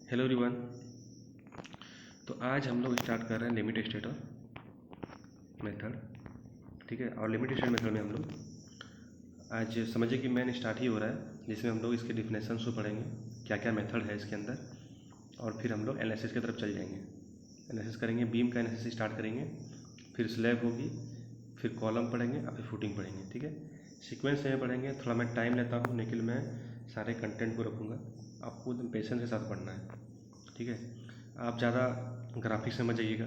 Hello everyone. तो आज हम लोग स्टार्ट कर रहे हैं लिमिट स्टेट मेथड। ठीक है, और लिमिट स्टेट मेथड में हम लोग आज समझिए कि मेन स्टार्ट ही हो रहा है, जिसमें हम लोग इसके डिफिनेशन को पढ़ेंगे, क्या क्या मेथड है इसके अंदर, और फिर हम लोग एनालिसिस की तरफ चल जाएंगे। एनालिसिस करेंगे, बीम का एनालिसिस स्टार्ट करेंगे, फिर स्लैब होगी, फिर कॉलम पढ़ेंगे और फिर फुटिंग पढ़ेंगे। ठीक है, सीक्वेंस में पढ़ेंगे। थोड़ा मैं टाइम लेता हूँ लेकिन मैं सारे कंटेंट को रखूँगा, आपको एकदम पेशेंस के साथ पढ़ना है। ठीक है, आप ज़्यादा ग्राफिक्स में मत जाइएगा,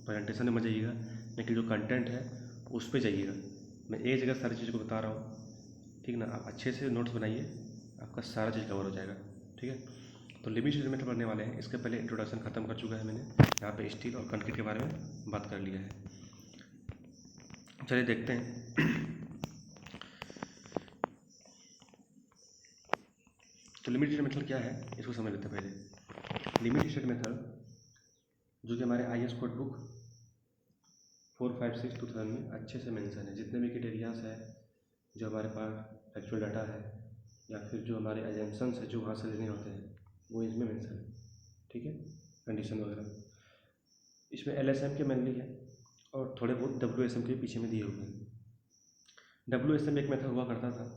प्रेजेंटेशन में मत जाइएगा, लेकिन जो कंटेंट है उस पर जाइएगा। मैं एक जगह सारी चीज़ को बता रहा हूँ, ठीक ना। आप अच्छे से नोट्स बनाइए, आपका सारा चीज़ कवर हो जाएगा। ठीक है, तो लिमिट स्टेट मेथड पढ़ने वाले हैं। इसके पहले इंट्रोडक्शन ख़त्म कर चुका है मैंने, यहाँ पे स्टील और कंक्रीट के बारे में बात कर लिया है। चलिए देखते हैं। तो लिमिट स्टेट मेथड क्या है इसको समझ लेते हैं पहले। लिमिट स्टेट मेथड जो कि हमारे IAS कोड बुक 456/2000 में अच्छे से मेंशन है। जितने भी क्राइटेरियाज है, जो हमारे पास एक्चुअल डाटा है, या फिर जो हमारे एजेंशंस है जो वहाँ से लेने होते हैं, वो इसमें मेंशन है। ठीक है, कंडीशन वगैरह इसमें LSM के मेनली है, और थोड़े बहुत WSM के पीछे में दिए हुए हैं। WSM एक मेथड हुआ करता था,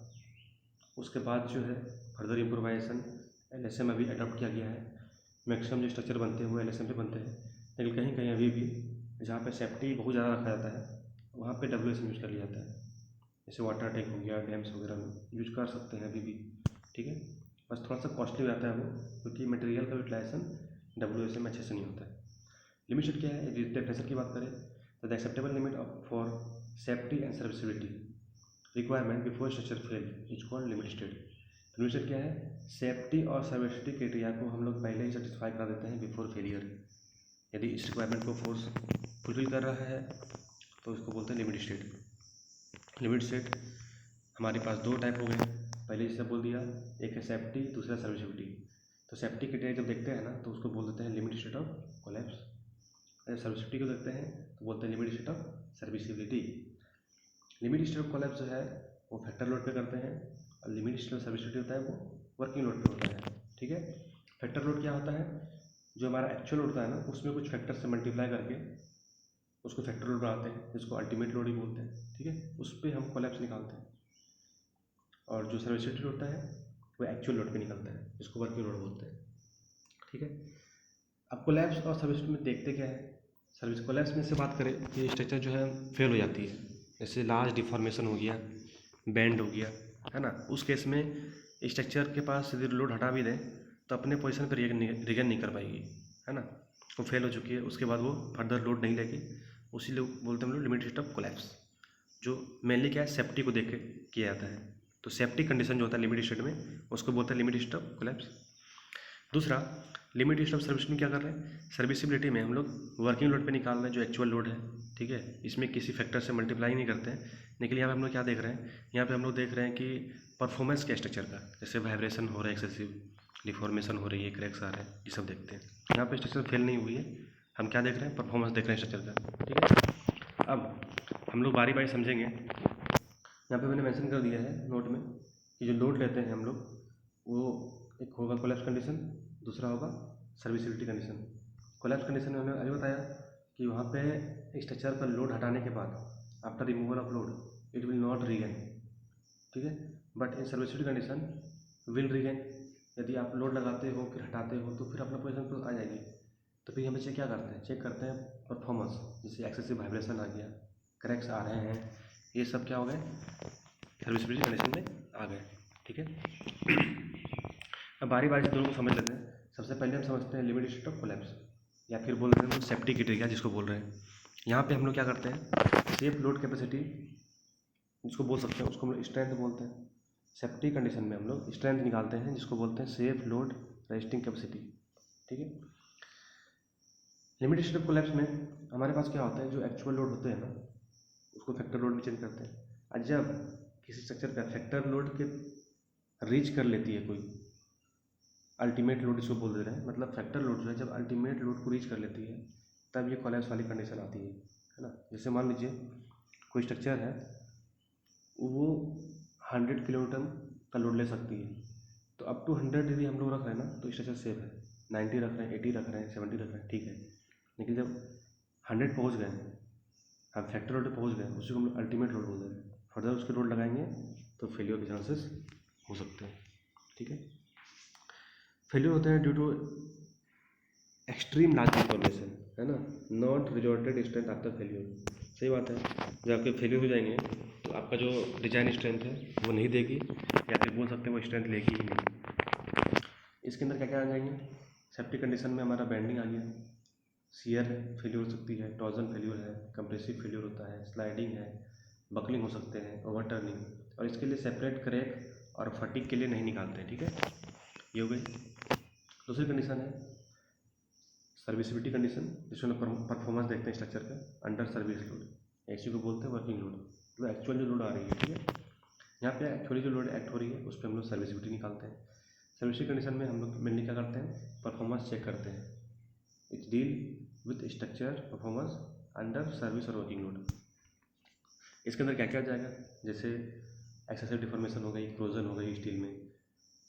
उसके बाद जो है फर्दर इम्प्रोवाइजेशन LSM अभी अडॉप्ट किया गया है। मैक्सिमम जो स्ट्रक्चर बनते हैं वो LSM पे बनते हैं, लेकिन कहीं कहीं अभी भी जहाँ पे सेफ्टी बहुत ज़्यादा रखा जाता है वहाँ पे WSM यूज़ कर लिया जाता है। जैसे वाटर टैंक हो गया, डैम्स वगैरह में यूज कर सकते हैं अभी भी। ठीक है, बस थोड़ा सा कॉस्टली हो जाता है वो, क्योंकि मटेरियल का यूटिलाइजेशन WSM में अच्छे से नहीं होता है। लिमिट स्टेट क्या है, डेफिनेशन की बात करें तो the acceptable limit for safety and serviceability requirement before structure fail is called limit state. Limit state क्या है, सेफ्टी और सर्विसिबिलिटी क्राइटेरिया को हम लोग पहले ही सेटिस्फाई करा देते हैं बिफोर फेलियर। यदि इस रिक्वायरमेंट को फोर्स फुलफिल कर रहा है तो इसको बोलते हैं लिमिट स्टेट। लिमिट स्टेट हमारे पास दो टाइप हो गए, पहले जैसे बोल दिया, एक है सेफ्टी, दूसरा सर्विसिबिलिटी। तो सेफ्टी क्राइटेरिया जब देखते हैं ना तो उसको बोल देते हैं लिमिट स्टेट ऑफ कोलैप्स। अगर सर्विसिबिलिटी को देखते हैं तो बोलते हैं limit state of serviceability. Limit state of collapse जो है वो फैक्टर लोड पे करते हैं, और लिमिट स्टेट ऑफ सर्विसिबिलिटी होता है वो वर्किंग लोड पे होता है। ठीक है, फैक्टर लोड क्या होता है, जो हमारा एक्चुअल लोड होता है ना उसमें कुछ फैक्टर से मल्टीप्लाई करके उसको फैक्टर लोड बनाते हैं, जिसको अल्टीमेट लोड ही बोलते हैं। ठीक है, उस पर हम कोलैप्स निकालते हैं। और जो सर्विसिबिलिटी होता है वो एक्चुअल लोड पे निकलता है, जिसको वर्किंग लोड बोलते हैं। ठीक है, अब कोलैप्स और सर्विसिबिलिटी में देखते क्या है। सर्विस कोलैप्स में से बात करें कि स्ट्रक्चर जो है फेल हो जाती है, जैसे लार्ज डिफॉर्मेशन हो गया, बैंड हो गया, है ना। उस केस में स्ट्रक्चर के पास यदि लोड हटा भी दें तो अपने पोजीशन पर रिगन नहीं कर पाएगी, है ना। वो फेल हो चुकी है, उसके बाद वो फर्दर लोड नहीं लेगी, उसी लोग बोलते हैं हम लोग लिमिट स्टेट ऑफ कोलैप्स, जो मेनली क्या है सेफ्टी को देख के किया जाता है। तो सेफ्टी कंडीशन जो होता है लिमिट स्टेट में उसको बोलते हैं लिमिट स्टेट ऑफ कोलैप्स। दूसरा, लिमिट स्टेट ऑफ सर्विस में क्या कर रहे हैं, सर्विसिबिलिटी में हम लोग वर्किंग लोड पे निकाल रहे हैं जो एक्चुअल लोड है। ठीक है, इसमें किसी फैक्टर से मल्टीप्लाई नहीं करते हैं, लेकिन यहाँ पे हम लोग क्या देख रहे हैं, यहाँ पे हम लोग देख रहे हैं कि परफॉर्मेंस के स्ट्रक्चर का, जैसे वाइब्रेशन हो रहा है, एक्सेसिव डिफॉर्मेशन हो रही है, क्रैक्स आ रहे हैं, ये सब देखते हैं। यहाँ पे स्ट्रक्चर फेल नहीं हुई है, हम क्या देख रहे हैं, परफॉर्मेंस देख रहे हैं स्ट्रक्चर का। ठीक है, अब हम लोग बारी बारी समझेंगे। यहाँ पे मैंने मेंशन कर दिया है नोट में कि जो लोड लेते हैं हम लोग, वो एक होगा कोलैप्स कंडीशन, दूसरा होगा सर्विसिबिलिटी कंडीशन। कोलैप्स कंडीशन में हमने अभी बताया कि वहाँ पे स्ट्रक्चर पर लोड हटाने के बाद after removal of load it will not regain. ठीक है, but in serviceability condition will regain. यदि आप लोड लगाते हो फिर हटाते हो तो फिर अपना पोजीशन पर आ जाएगी। तो फिर हम बच्चे क्या करते हैं, चेक करते हैं परफॉर्मेंस, जैसे एक्सेसिव वाइब्रेशन आ गया, क्रैक्स आ रहे हैं, ये सब क्या हो गए, सर्विसिबिलिटी कंडीशन में आ गए। ठीक है, अब बारी बारी से दोनों को समझ लेते हैं। सबसे पहले हम समझते हैं लिमिट स्टेट ऑफ कोलैप्स, या फिर बोल रहे हैं सेफ्टी क्राइटेरिया जिसको बोल रहे हैं। यहाँ पे हम लोग क्या करते हैं, सेफ लोड कैपेसिटी जिसको बोल सकते हैं उसको हम लोग स्ट्रेंथ बोलते हैं। सेफ्टी कंडीशन में हम लोग स्ट्रेंथ निकालते हैं जिसको बोलते हैं सेफ लोड रेजिस्टिंग कैपेसिटी। ठीक है, लिमिट स्टेट ऑफ कोलैप्स में हमारे पास क्या होता है, जो एक्चुअल लोड होते हैं ना उसको फैक्टर लोड में चेंज करते हैं। और जब किसी स्ट्रक्चर का फैक्टर लोड के रीच कर लेती है कोई अल्टीमेट लोड, इसको बोल दे रहे हैं, मतलब फैक्टर लोड जो है जब अल्टीमेट लोड को रीच कर लेती है तब ये कोलैप्स वाली कंडीशन आती है ना। जैसे मान लीजिए कोई स्ट्रक्चर है, वो 100 किलोन्यूटन का लोड ले सकती है, तो अप टू 100 यदि हम लोग रख रहे हैं ना तो स्ट्रक्चर सेफ है। 90 रख रहे हैं, 80 रख रहे हैं, 70 रख रहे हैं, ठीक है। लेकिन जब 100 पहुँच गए, हम फैक्टर लोड पे पहुँच गए, उसी को हम अल्टीमेट लोड बोल रहे हैं। फर्दर उसके लोड लगाएंगे तो फेलियर के चांसेस हो सकते हैं, ठीक है। फेलियर होते हैं due to extreme large deformation, है ना, not resorted strength after failure. सही बात है, जब आपके फेलियर हो जाएंगे तो आपका जो डिजाइन स्ट्रेंथ है वो नहीं देगी, या फिर बोल सकते हैं वो स्ट्रेंथ लेगी ही नहीं। इसके अंदर क्या क्या आ जाएंगे, सेफ्टी कंडीशन में हमारा बैंडिंग आ गया, शियर फेलियर हो सकती है, टॉर्जन फेलियर है, कंप्रेसिव फेलियर होता है, स्लाइडिंग है, बकलिंग हो सकते हैं, ओवरटर्निंग, और इसके लिए सेपरेट क्रैक और फटीग के लिए नहीं निकालते हैं, ठीक है। ये हो गई। दूसरी कंडीशन है सर्विसिबिलिटी कंडीशन, जिसमें परफॉर्मेंस देखते हैं स्ट्रक्चर का अंडर सर्विस लोड, ऐसी को बोलते हैं वर्किंग लोड, तो एक्चुअल जो लोड आ रही है, ठीक है। यहाँ पे एक्चुअली जो लोड एक्ट हो रही है उस पर हम लोग सर्विसिबिलिटी निकालते हैं। सर्विसिबिलिटी कंडीशन में हम लोग मेनली क्या करते हैं, परफॉर्मेंस चेक करते हैं। It's deal with structure performance under service और वर्किंग लोड। इसके अंदर क्या क्या जाएगा, जैसे एक्सेसिव डिफॉर्मेशन हो गई, क्रोजन हो गई स्टील में,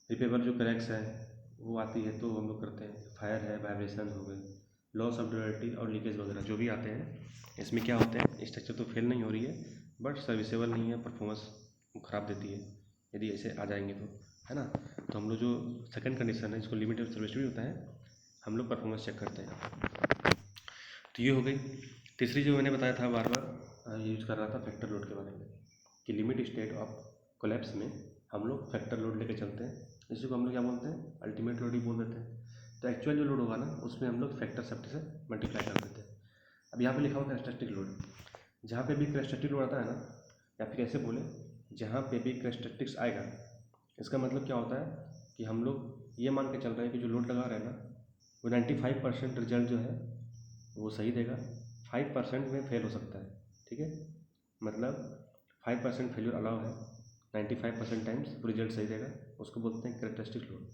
रिपेबल जो क्रैक्स है वो आती है तो हम लोग करते हैं, फायर है, वाइब्रेशन हो गए, लॉस ऑफ ड्यूरेबिलिटी और लीकेज वगैरह जो भी आते हैं। इसमें क्या होते हैं, स्ट्रक्चर तो फेल नहीं हो रही है बट सर्विसेबल नहीं है, परफॉर्मेंस ख़राब देती है यदि ऐसे आ जाएंगे तो, है ना। तो हम लोग जो सेकंड कंडीशन है जिसको लिमिटेड सर्विसिबिलिटी होता है, हम लोग परफॉर्मेंस चेक करते हैं। तो ये हो गई। तीसरी जो मैंने बताया था बार बार यूज कर रहा था फैक्टर लोड के बारे में, कि लिमिट स्टेट ऑफ कोलैप्स में हम लोग फैक्टर लोड लेके चलते हैं, इसी को हम लोग क्या बोलते हैं, अल्टीमेट लोड ही बोल देते हैं। तो एक्चुअल जो लोड होगा ना उसमें हम लोग फैक्टर सेफ्टी से मल्टीप्लाई कर देते हैं। अब यहाँ पे लिखा हुआ कैरेक्टरिस्टिक लोड, जहाँ पे भी कैरेक्टरिस्टिक लोड आता है ना, या फिर ऐसे बोले जहाँ पे भी कैरेक्टरिस्टिक्स आएगा, इसका मतलब क्या होता है कि हम लोग ये मान के चल रहे हैं कि जो लोड लगा रहे हैं ना वो 95% रिजल्ट जो है वो सही देगा, 5% में फेल हो सकता है, ठीक है। मतलब 5% फेलियर अलाउ है, 95% टाइम्स रिजल्ट सही देगा, उसको बोलते हैं कैरेक्टरिस्टिक लोड।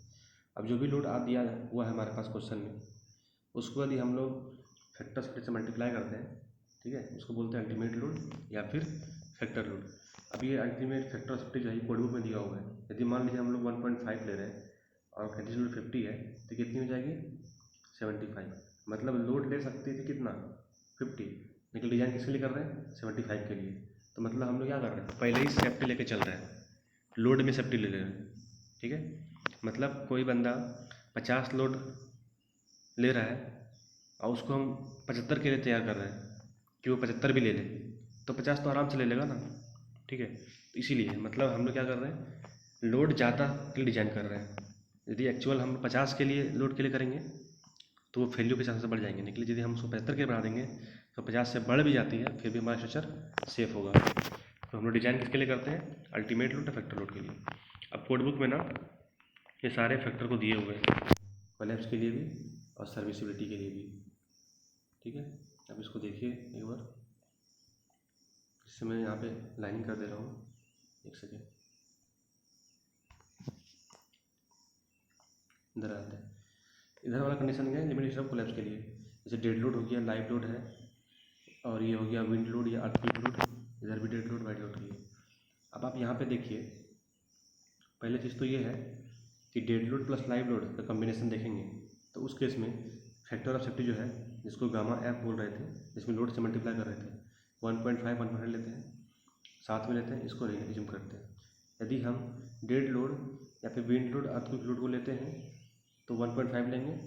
अब जो भी लोड आ दिया हुआ है हमारे पास क्वेश्चन में, उसको यदि हम लोग फैक्टर से मल्टीप्लाई करते हैं, ठीक है, उसको बोलते हैं अल्टीमेट लोड या फिर फैक्टर लोड। अब ये अल्टीमेट फैक्टर सेफ्टी जो है कोड बुक में दिया हुआ है, यदि मान लीजिए हम लोग 1.5 ले रहे हैं और कंडीशन लोड 50 है तो कितनी हो जाएगी 75, मतलब लोड ले सकती थी कितना 50, लेकिन डिज़ाइन किसके लिए कर रहे हैं 75 के लिए। तो मतलब हम लोग क्या कर रहे हैं, पहले ही सेफ्टी लेके चल रहे हैं, लोड में सेफ्टी ले रहे हैं, ठीक है। मतलब कोई बंदा 50 लोड ले रहा है और उसको हम 75 के लिए तैयार कर रहे हैं कि वो 75 भी ले ले, तो 50 तो आराम से ले लेगा ना, ठीक है। तो इसीलिए मतलब हम लोग क्या कर रहे हैं, लोड ज़्यादा के लिए डिज़ाइन कर रहे हैं। यदि एक्चुअल हम 50 के लिए लोड के लिए करेंगे तो वो फेल्यूर के चांसेस बढ़ जाएंगे, लेकिन यदि हम उसको 75 के लिए बढ़ा देंगे तो 50 से बढ़ भी जाती है फिर भी हमारा स्ट्रक्चर सेफ होगा। तो हम लोग डिज़ाइन किसके लिए करते हैं, अल्टीमेट लोड या फैक्टर लोड के लिए। अब कोड बुक में ना ये सारे फैक्टर को दिए हुए हैं, कोलैप्स के लिए भी और सर्विसिबिलिटी के लिए भी, ठीक है। अब इसको देखिए एक बार, इससे मैं यहाँ पे लाइनिंग कर दे रहा हूँ, एक सेकेंड, इधर आते हैं। इधर वाला कंडीशन क्या है, लिमिटेशन ऑफ कोलैप्स के लिए, जैसे डेड लोड हो गया, लाइव लोड है, और ये हो गया विंड लोड या अर्थक्वेक लोड, इधर भी डेड लोड वाइड लोड की है। अब आप यहाँ पे देखिए, पहले चीज़ तो ये है कि dead load plus live load का कॉम्बिनेशन देखेंगे तो उस केस में फैक्टर ऑफ सेफ्टी जो है, जिसको गामा एफ बोल रहे थे, जिसमें लोड से मल्टीप्लाई कर रहे थे, 1.5 1.5 लेते हैं, साथ में लेते हैं, इसको रिज्यूम करते हैं। यदि हम डेड लोड या फिर विंड लोड अर्थक्वेक लोड को लेते हैं तो 1.5 लेंगे,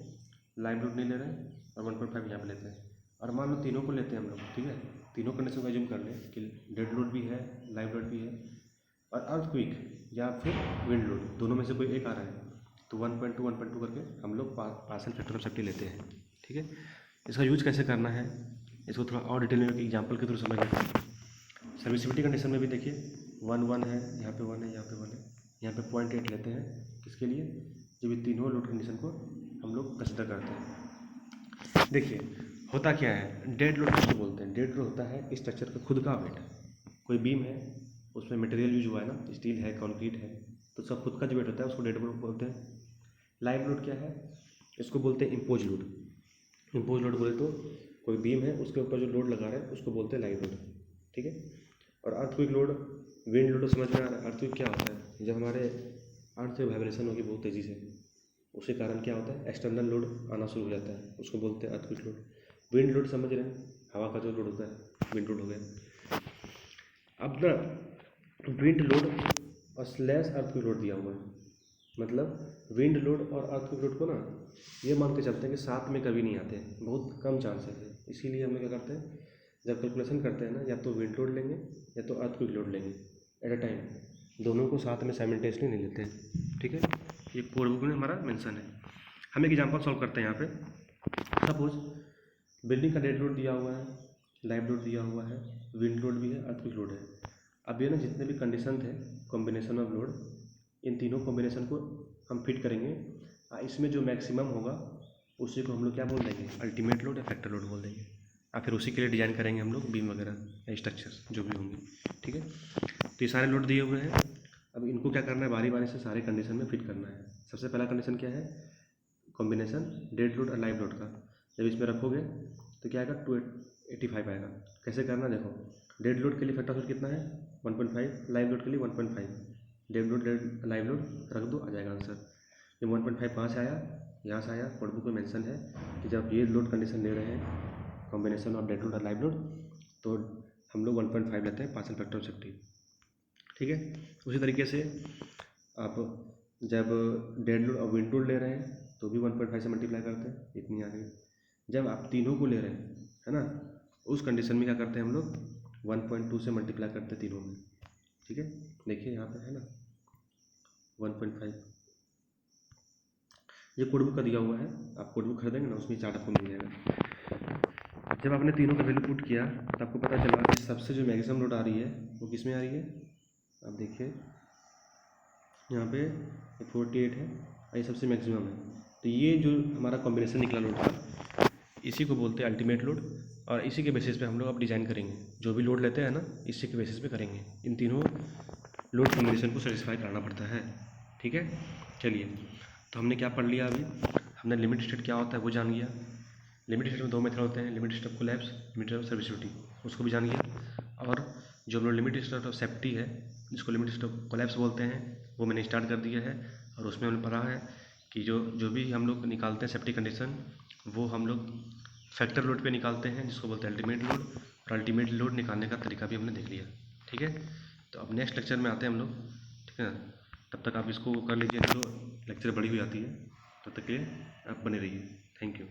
लाइव लोड नहीं ले रहे हैं, और 1.5 यहाँ पे लेते हैं। और मान लो तीनों को लेते हैं हम लोग, ठीक है, तीनों कंडीशन को एज्यूम कर लें कि डेड लोड भी है, लाइव लोड भी है और अर्थक्वेक या फिर विंड लोड, दोनों में से कोई एक आ रहा है, तो 1.2 1.2 करके हम लोग पार्शियल फैक्टर ऑफ सेफ्टी लेते हैं, ठीक है। इसका यूज कैसे करना है इसको थोड़ा और डिटेल में एग्जाम्पल के थ्रू समझ लेते हैं। सर्विसिबिलिटी कंडीशन में भी देखिए 1 1 है, यहाँ पे 1 है, यहाँ पे 1 है, यहाँ पे 0.8 लेते हैं, किसके लिए, जब ये तीनों लोड कंडीशन को हम लोग कंसिडर करते हैं। देखिए होता क्या है, डेड लोड किसको बोलते हैं, डेड लोड होता है स्ट्रक्चर का खुद का वेट, कोई बीम है उसमें मटेरियल यूज हुआ है ना, स्टील है, कंक्रीट है, तो सब खुद का जो वेट होता है उसको डेड लोड बोलते हैं। लाइव लोड क्या है, इसको बोलते हैं इम्पोज लोड। इम्पोज लोड बोले तो कोई बीम है उसके ऊपर जो लोड लगा रहे हैं उसको बोलते हैं लाइव लोड, ठीक है। और अर्थक्वेक लोड, विंड लोड समझ में आ रहा है। अर्थक्वेक क्या होता है, जब हमारे अर्थ से वाइब्रेशन होगी बहुत तेज़ी से, उसके कारण क्या होता है, एक्सटर्नल लोड आना शुरू हो जाता है, उसको बोलते हैं अर्थक्वेक लोड। विंड लोड समझ रहे हैं, हवा का जो लोड होता है, विंड लोड हो गया। अब ना विंड लोड और स्लैश अर्थक्वेक लोड दिया हुआ है, मतलब विंड लोड और अर्थक्वेक लोड को ना ये मान के चलते हैं कि साथ में कभी नहीं आते हैं, बहुत कम चांसेस है। इसीलिए हम लोग क्या करते हैं, जब कैलकुलेशन करते हैं ना, या तो विंड लोड लेंगे या तो अर्थक्वेक लोड लेंगे एट अ टाइम, दोनों को साथ में साइमल्टेनियसली नहीं लेते हैं। ठीक है, ये कोड बुक में हमारा मेंशन है। हम एक एग्जांपल सॉल्व करते हैं यहाँ पे। सपोज बिल्डिंग का डेड लोड दिया हुआ है, लाइव लोड दिया हुआ है, विंड लोड भी है, अर्थक्वेक लोड है। अब ये ना जितने भी कंडीशन थे, कॉम्बिनेशन ऑफ लोड, इन तीनों कॉम्बिनेशन को हम फिट करेंगे। इसमें जो मैक्सिमम होगा उसी को हम लोग क्या बोल देंगे, अल्टीमेट लोड या फैक्टर लोड बोल देंगे। और फिर उसी के लिए डिज़ाइन करेंगे हम लोग बीम वगैरह या स्ट्रक्चर्स जो भी होंगे। ठीक है, तो ये सारे लोड दिए हुए हैं। अब इनको क्या करना है, बारी बारी से सारे कंडीशन में फिट करना है। सबसे पहला कंडीशन क्या है, कॉम्बिनेशन डेड लोड और लाइव लोड का। जब इसमें रखोगे तो क्या आएगा, 285 आएगा। कैसे करना देखो, डेड लोड के लिए फैक्टर लोड कितना है, 1.5, लाइव लोड के लिए 1.5। डेड लोड लाइव लोड रख दो, आ जाएगा आंसर। जब 1.5 कहाँ से आया, यहाँ से आया। कोड बुक में मेंशन है कि जब ये लोड कंडीशन ले रहे हैं, कॉम्बिनेशन ऑफ डेड लोड और लाइव लोड, तो हम लोग 1.5 लेते हैं पार्शियल फैक्टर ऑफ सेफ्टी। ठीक है, उसी तरीके से आप जब डेड लोड और विंड लोड ले रहे हैं तो भी 1.5 से मल्टीप्लाई करते हैं, इतनी आ गई। जब आप तीनों को ले रहे हैं, है ना, उस कंडीशन में क्या करते हैं हम लोग, 1.2 से मल्टीप्लाई करते हैं तीनों में। ठीक है, देखिए यहाँ पे है ना 1.5, ये कोड बुक का दिया हुआ है। आप कोड बुक खरीदेंगे ना, उसमें चार्ट आपको मिल जाएगा। जब आपने तीनों का वैल्यू पुट किया तो आपको पता चला कि सबसे जो मैक्सिमम लोड आ रही है वो किस में आ रही है। आप देखिए यहाँ पे 48 है और ये सबसे मैक्सिमम है। तो ये जो हमारा कॉम्बिनेशन निकला लोड का, इसी को बोलते हैं अल्टीमेट लोड। और इसी के बेसिस पे हम लोग अब डिज़ाइन करेंगे, जो भी लोड लेते हैं ना, इसी के बेसिस पे करेंगे। इन तीनों लोड कॉम्बिनेशन को सेटिस्फाई कराना पड़ता है। ठीक है, चलिए, तो हमने क्या पढ़ लिया अभी, हमने लिमिट स्टेट क्या होता है वो जान गया। लिमिट स्टेट में दो मेथड होते हैं, limit state of collapse, limit of serviceability, उसको भी जान गया। और जो हम लोग लिमिट स्टेट ऑफ सेफ्टी है, जिसको लिमिट स्टेट ऑफ कोलैप्स बोलते हैं, वो मैंने स्टार्ट कर दिया है। और उसमें हमने पढ़ा है कि जो भी हम लोग निकालते हैं सेफ्टी कंडीशन, वो हम लोग फैक्टर लोड पे निकालते हैं, जिसको बोलते हैं अल्टीमेट लोड। और अल्टीमेट लोड निकालने का तरीका भी हमने देख लिया। ठीक है, तो अब नेक्स्ट लेक्चर में आते हैं हम लोग। ठीक है, तब तक आप इसको कर लीजिए, तो लेक्चर बड़ी हो जाती है। तब तक के लिए आप बने रहिए। Thank you.